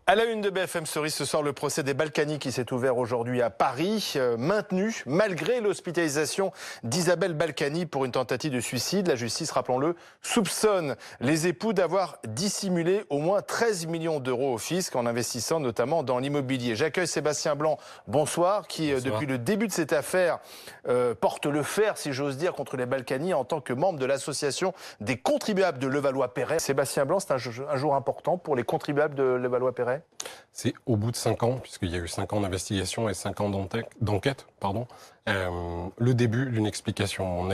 À la une de BFM Story ce soir, le procès des Balkany qui s'est ouvert aujourd'hui à Paris, maintenu malgré l'hospitalisation d'Isabelle Balkany pour une tentative de suicide. La justice, rappelons-le, soupçonne les époux d'avoir dissimulé au moins 13 millions d'euros au fisc en investissant notamment dans l'immobilier. J'accueille Sébastien Blanc, bonsoir, qui Bonsoir. depuis le début de cette affaire porte le fer, si j'ose dire, contre les Balkany en tant que membre de l'association des contribuables de Levallois-Perret. Sébastien Blanc, c'est un jour important pour les contribuables de Levallois-Perret. C'est au bout de 5 ans, puisqu'il y a eu 5 ans d'investigation et 5 ans d'enquête, le début d'une explication.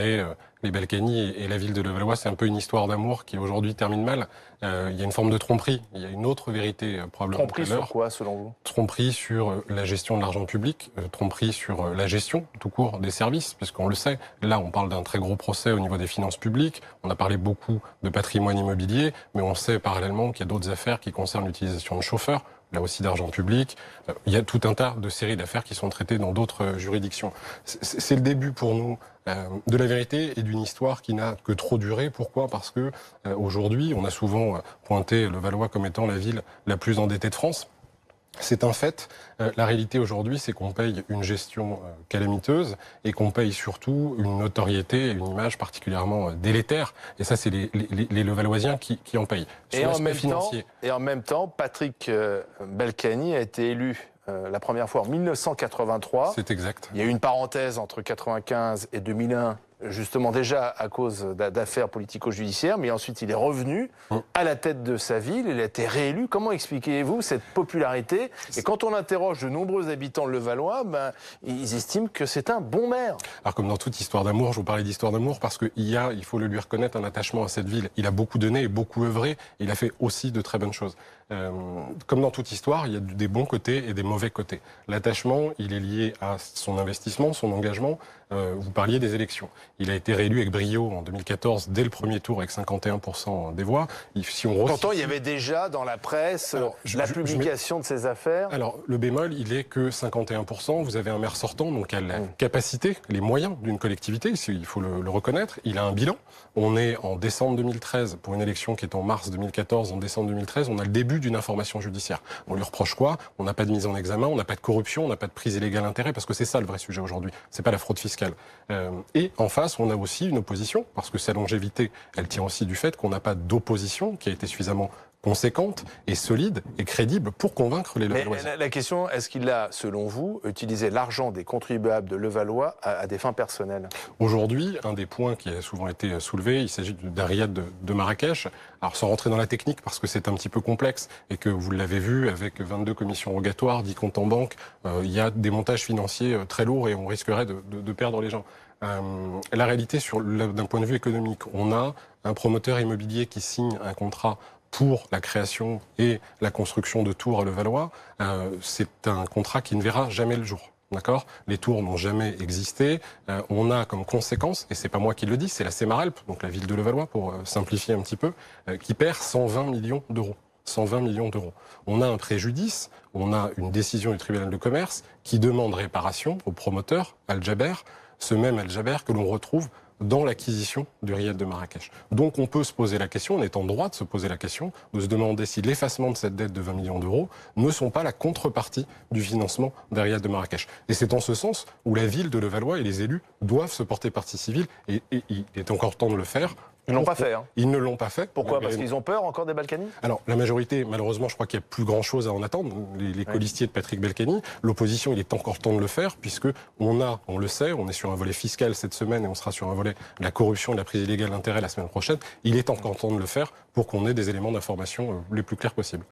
Les Balkany et la ville de Levallois, c'est un peu une histoire d'amour qui aujourd'hui termine mal. Il y a une forme de tromperie, il y a une autre vérité probablement. Tromperie sur quoi, selon vous? Tromperie sur la gestion de l'argent public, tromperie sur la gestion, tout court, des services, puisqu'on le sait, là on parle d'un très gros procès au niveau des finances publiques, on a parlé beaucoup de patrimoine immobilier, mais on sait parallèlement qu'il y a d'autres affaires qui concernent l'utilisation de chauffeurs, là aussi d'argent public. Il y a tout un tas de séries d'affaires qui sont traitées dans d'autres juridictions. C'est le début pour nous de la vérité et d'une histoire qui n'a que trop duré. Pourquoi ? Parce que aujourd'hui, on a souvent pointé Levallois comme étant la ville la plus endettée de France. C'est un fait. La réalité aujourd'hui, c'est qu'on paye une gestion calamiteuse et qu'on paye surtout une notoriété et une image particulièrement délétère. Et ça, c'est les Levalloisiens qui en payent. Et en même temps, Patrick Balkany a été élu la première fois en 1983. C'est exact. Il y a eu une parenthèse entre 1995 et 2001, justement déjà à cause d'affaires politico-judiciaires, mais ensuite il est revenu à la tête de sa ville, il a été réélu. Comment expliquez-vous cette popularité? Et quand on interroge de nombreux habitants levallois, ils estiment que c'est un bon maire. Alors comme dans toute histoire d'amour, je vous parlais d'histoire d'amour parce qu'il y a, il faut le lui reconnaître, un attachement à cette ville. Il a beaucoup donné et beaucoup œuvré, il a fait aussi de très bonnes choses. Comme dans toute histoire, il y a des bons côtés et des mauvais côtés. L'attachement, il est lié à son investissement, son engagement. Vous parliez des élections. Il a été réélu avec brio en 2014, dès le premier tour, avec 51% des voix. Pourtant, il y avait déjà dans la presse la publication de ces affaires. Alors, le bémol, il est que 51%, vous avez un maire sortant, donc à la capacité, les moyens d'une collectivité, il faut le reconnaître. Il a un bilan. On est en décembre 2013, pour une élection qui est en mars 2014, en décembre 2013, on a le début d'une information judiciaire. On lui reproche quoi? On n'a pas de mise en examen, on n'a pas de corruption, on n'a pas de prise illégale d'intérêt, parce que c'est ça le vrai sujet aujourd'hui. C'est pas la fraude fiscale. Et en face, on a aussi une opposition, parce que sa longévité, elle tient aussi du fait qu'on n'a pas d'opposition qui a été suffisamment conséquente et solide et crédible pour convaincre les Levalloisiens. Mais la question, est-ce qu'il a, selon vous, utilisé l'argent des contribuables de Levallois à des fins personnelles? Aujourd'hui, un des points qui a souvent été soulevé, il s'agit d'un riad de Marrakech. Alors sans rentrer dans la technique, parce que c'est un petit peu complexe, et que vous l'avez vu, avec 22 commissions rogatoires, 10 comptes en banque, il y a des montages financiers très lourds et on risquerait de perdre les gens. La réalité, d'un point de vue économique, on a un promoteur immobilier qui signe un contrat pour la création et la construction de tours à Levallois. C'est un contrat qui ne verra jamais le jour. D'accord ? Les tours n'ont jamais existé. On a comme conséquence, et c'est pas moi qui le dis, c'est la Semarelp, donc la ville de Levallois, pour simplifier un petit peu, qui perd 120 millions d'euros. 120 millions d'euros. On a un préjudice, on a une décision du tribunal de commerce qui demande réparation au promoteur Al-Jaber, ce même Al-Jaber que l'on retrouve dans l'acquisition du riad de Marrakech. Donc on peut se poser la question, on est en droit de se poser la question, de se demander si l'effacement de cette dette de 20 millions d'euros ne sont pas la contrepartie du financement d'un riad de Marrakech. Et c'est en ce sens où la ville de Levallois et les élus doivent se porter partie civile, et il est encore temps de le faire. Ils ne l'ont pas fait. Ils ne l'ont pas fait. Pourquoi ? Parce qu'ils ont peur encore des Balkany ? Alors, la majorité, malheureusement, je crois qu'il n'y a plus grand-chose à en attendre. Les colistiers de Patrick Balkany. L'opposition, il est encore temps de le faire, puisque on le sait, on est sur un volet fiscal cette semaine et on sera sur un volet de la corruption et de la prise illégale d'intérêt la semaine prochaine. Il est encore temps de le faire pour qu'on ait des éléments d'information les plus clairs possibles.